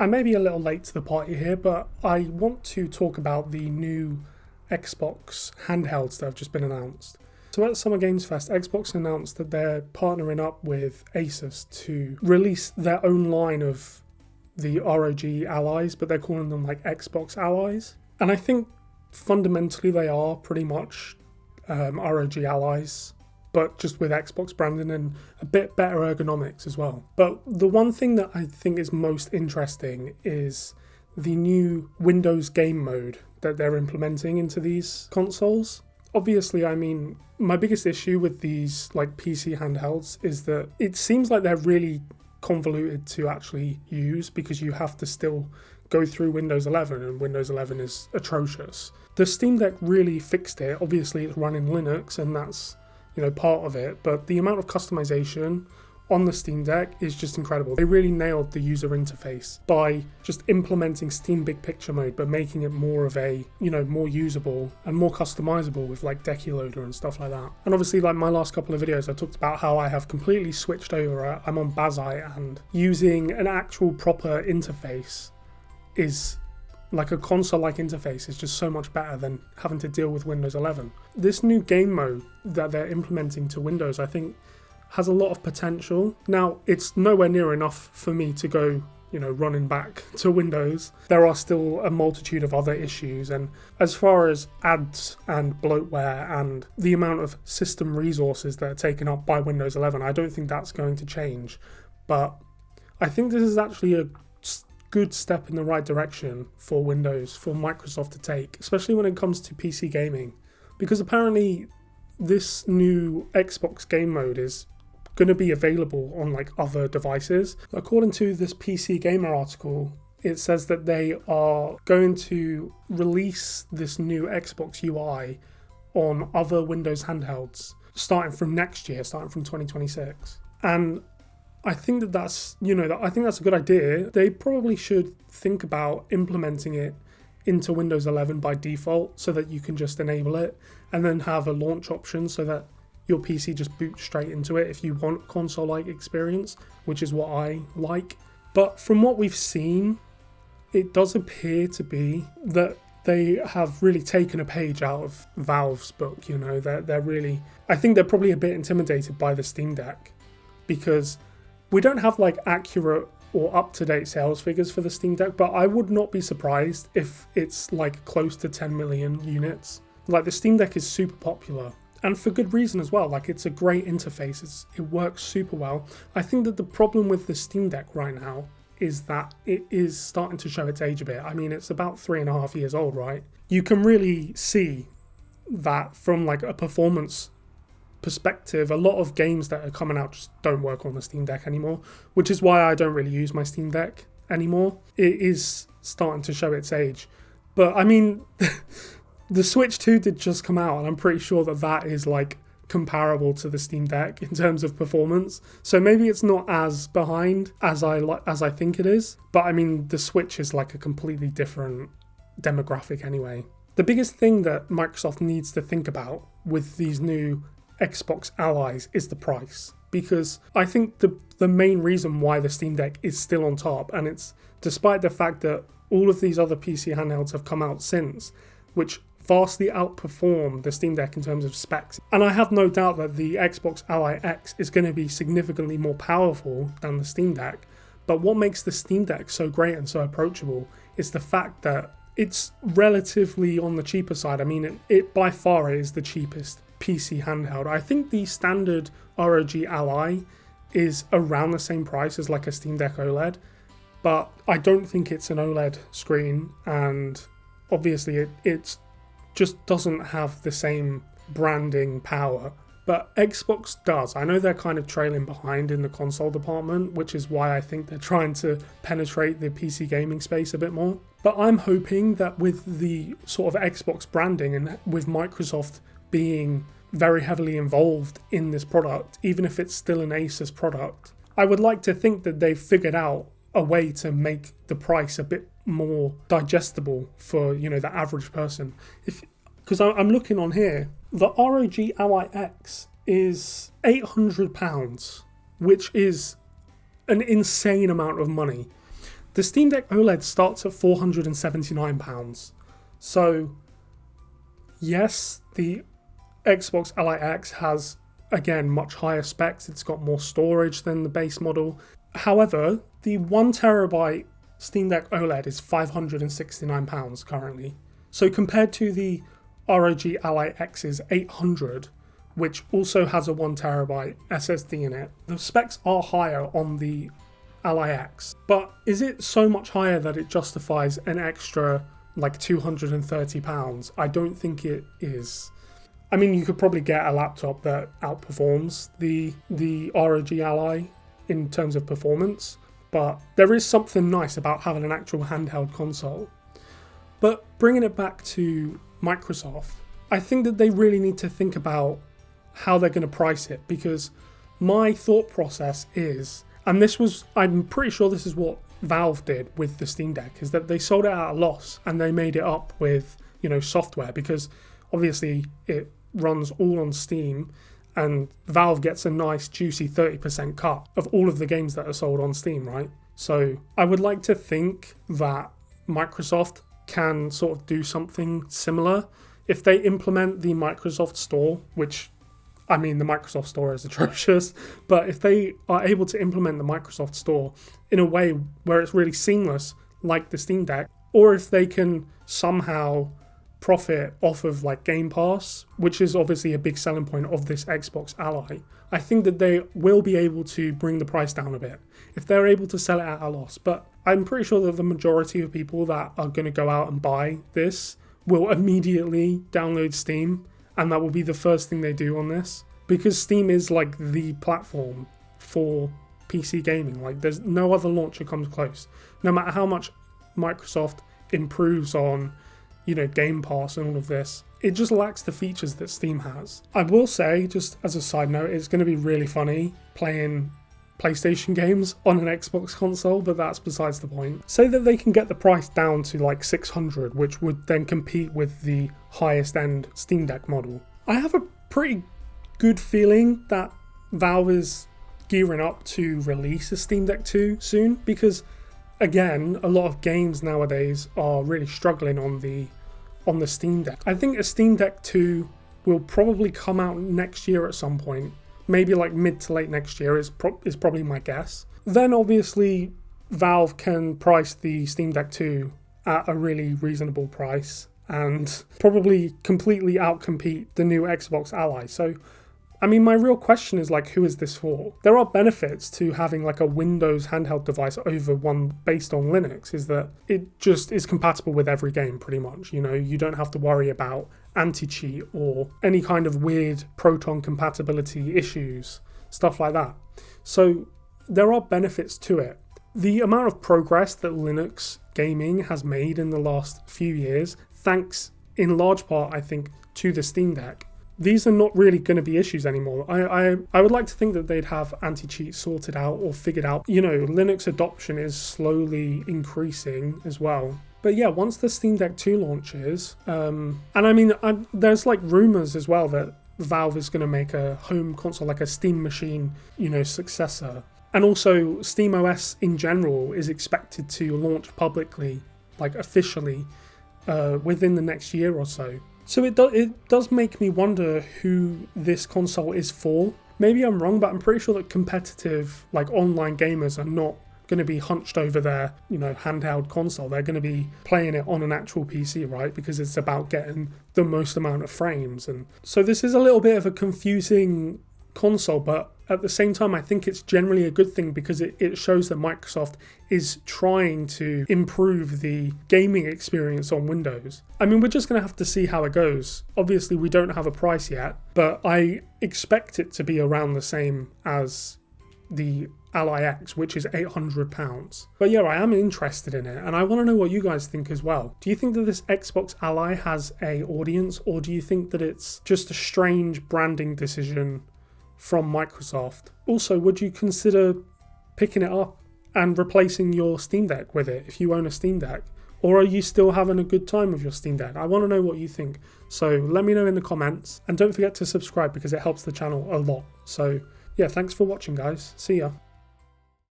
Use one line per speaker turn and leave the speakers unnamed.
I may be a little late to the party here, but I want to talk about the new Xbox handhelds that have just been announced. So at Summer Games Fest, Xbox announced that they're partnering up with Asus to release their own line of the ROG allies, but they're calling them like Xbox allies. And I think fundamentally they are pretty much ROG allies, but just with Xbox branding and a bit better ergonomics as well. But the one thing that I think is most interesting is the new Windows game mode that they're implementing into these consoles. Obviously, I mean, my biggest issue with these like PC handhelds is that it seems like they're really convoluted to actually use because you have to still go through Windows 11, and Windows 11 is atrocious. The Steam Deck really fixed it. Obviously, it's running Linux, and that's, you know, part of it, but the amount of customization on the Steam Deck is just incredible. They really nailed the user interface by just implementing Steam Big Picture mode, but making it more of a, you know, more usable and more customizable with like Decky Loader and stuff like that. And obviously, like my last couple of videos, I talked about how I have completely switched over. I'm on Bazite, and using an actual proper interface is like a console-like interface is just so much better than having to deal with Windows 11. This new game mode that they're implementing to Windows, I think, has a lot of potential. Now, it's nowhere near enough for me to go, you know, running back to Windows. There are still a multitude of other issues, and as far as ads and bloatware and the amount of system resources that are taken up by Windows 11, I don't think that's going to change. But I think this is actually a good step in the right direction for Windows, for Microsoft to take, especially when it comes to PC gaming, because apparently this new Xbox game mode is going to be available on like other devices. According to this PC Gamer article, it says that they are going to release this new Xbox UI on other Windows handhelds starting from next year, starting from 2026. And I think that's, you know, I think that's a good idea. They probably should think about implementing it into Windows 11 by default so that you can just enable it and then have a launch option so that your PC just boots straight into it if you want console-like experience, which is what I like. But from what we've seen, it does appear to be that they have really taken a page out of Valve's book. You know, they're really, I think they're probably a bit intimidated by the Steam Deck because we don't have like accurate or up-to-date sales figures for the Steam Deck, but I would not be surprised if it's like close to 10 million units. Like the Steam Deck is super popular, and for good reason as well. Like it's a great interface, it works super well. I think that the problem with the Steam Deck right now is that it is starting to show its age a bit. I mean, it's about 3.5 years old, right? You can really see that from like a performance perspective. A lot of games that are coming out just don't work on the Steam Deck anymore, which is why I don't really use my Steam Deck anymore. It is starting to show its age. But I mean, the Switch 2 did just come out, and I'm pretty sure that that is like comparable to the Steam Deck in terms of performance. So maybe it's not as behind as I think it is. But I mean, the Switch is like a completely different demographic anyway. The biggest thing that Microsoft needs to think about with these new Xbox allies is the price, because I think the main reason why the Steam Deck is still on top, and it's despite the fact that all of these other PC handhelds have come out since, which vastly outperform the Steam Deck in terms of specs. And I have no doubt that the Xbox Ally X is going to be significantly more powerful than the Steam Deck. But what makes the Steam Deck so great and so approachable is the fact that it's relatively on the cheaper side. I mean, it by far is the cheapest PC handheld. I think the standard ROG Ally is around the same price as like a Steam Deck OLED, but I don't think it's an OLED screen, and obviously it just doesn't have the same branding power. But Xbox does. I know they're kind of trailing behind in the console department, which is why I think they're trying to penetrate the PC gaming space a bit more. But I'm hoping that with the sort of Xbox branding and with Microsoft being very heavily involved in this product, even if it's still an Asus product, I would like to think that they've figured out a way to make the price a bit more digestible for, you know, the average person. Because I'm looking on here, the ROG Ally X is £800, which is an insane amount of money. The Steam Deck OLED starts at £479. So yes, the Xbox Ally X has, again, much higher specs. It's got more storage than the base model. However, the 1TB Steam Deck OLED is £569 currently. So compared to the ROG Ally X's 800, which also has a 1TB SSD in it, the specs are higher on the Ally X. But is it so much higher that it justifies an extra like £230? I don't think it is. I mean, you could probably get a laptop that outperforms the ROG Ally in terms of performance, but there is something nice about having an actual handheld console. But bringing it back to Microsoft, I think that they really need to think about how they're going to price it, because my thought process is, and I'm pretty sure this is what Valve did with the Steam Deck, is that they sold it at a loss and they made it up with, software, because obviously it runs all on Steam and Valve gets a nice juicy 30% cut of all of the games that are sold on Steam, right? So I would like to think that Microsoft can sort of do something similar. If they implement the Microsoft Store, which, I mean, the Microsoft Store is atrocious, but if they are able to implement the Microsoft Store in a way where it's really seamless, like the Steam Deck, or if they can somehow profit off of like Game Pass, which is obviously a big selling point of this Xbox Ally, I think that they will be able to bring the price down a bit if they're able to sell it at a loss. But I'm pretty sure that the majority of people that are going to go out and buy this will immediately download Steam, and that will be the first thing they do on this, because Steam is like the platform for PC gaming. Like, there's no other launcher comes close. No matter how much Microsoft improves on Game Pass and all of this, it just lacks the features that Steam has. I will say, just as a side note, it's going to be really funny playing PlayStation games on an Xbox console, but that's besides the point. Say that they can get the price down to like 600, which would then compete with the highest end Steam Deck model. I have a pretty good feeling that Valve is gearing up to release a Steam Deck 2 soon, because again, a lot of games nowadays are really struggling on the Steam Deck. I think a Steam Deck 2 will probably come out next year at some point. Maybe like mid to late next year is probably my guess. Then obviously Valve can price the Steam Deck 2 at a really reasonable price and probably completely outcompete the new Xbox Ally. So, I mean, my real question is like, who is this for? There are benefits to having like a Windows handheld device over one based on Linux, is that it just is compatible with every game pretty much. You don't have to worry about anti-cheat or any kind of weird Proton compatibility issues, stuff like that. So there are benefits to it. The amount of progress that Linux gaming has made in the last few years, thanks in large part, I think, to the Steam Deck, these are not really going to be issues anymore. I would like to think that they'd have anti-cheat sorted out or figured out. Linux adoption is slowly increasing as well. But yeah, once the Steam Deck 2 launches, and I mean, there's like rumors as well that Valve is going to make a home console, like a Steam Machine, successor. And also SteamOS in general is expected to launch publicly, like officially, within the next year or so. So it does make me wonder who this console is for. Maybe I'm wrong, but I'm pretty sure that competitive, like online gamers are not going to be hunched over their, handheld console. They're going to be playing it on an actual PC, right? Because it's about getting the most amount of frames. And so this is a little bit of a confusing console, but at the same time, I think it's generally a good thing because it shows that Microsoft is trying to improve the gaming experience on Windows. I mean, we're just going to have to see how it goes. Obviously, we don't have a price yet, but I expect it to be around the same as the Ally X, which is £800. But yeah, I am interested in it, and I want to know what you guys think as well. Do you think that this Xbox Ally has an audience, or do you think that it's just a strange branding decision from Microsoft? Also, would you consider picking it up and replacing your Steam Deck with it if you own a Steam Deck? Or are you still having a good time with your Steam Deck? I want to know what you think. So let me know in the comments, and don't forget to subscribe because it helps the channel a lot. So yeah, thanks for watching, guys. See ya.